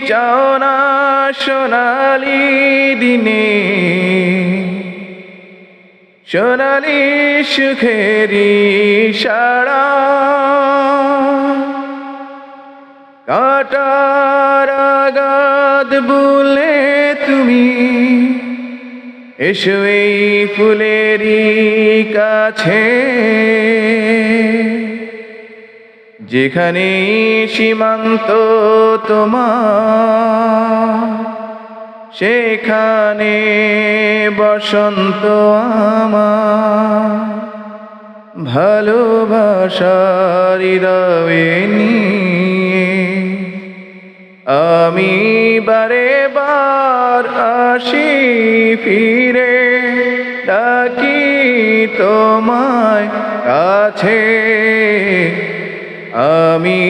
চাও না সোনালি দিনে সোনালি সুখেরি সারা কাটার আগাদ বলে তুমি এসো এই ফুলেরই কাছে যেখানে সীমান্ত তোমার সেখানে বসন্ত আমার ভালোবাসার হৃদয়ে নিয়ে আমি বারে বার আসি ফিরে ডাকি তোমায় কাছে আমি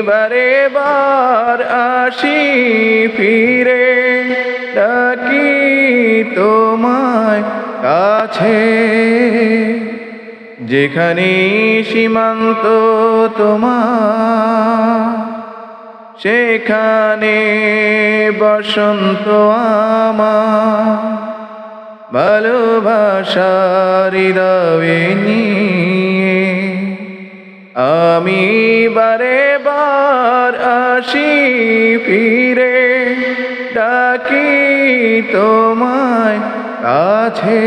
বারে বার আসি ফিরে ডাকি তোমায় কাছে যেখানে সীমান্ত তোমার সেখানে বসন্ত আমার ভালোবাসার হৃদয়ে নিয়ে আমি বারে বার আসি ফিরে ডাকি তোমায় কাছে।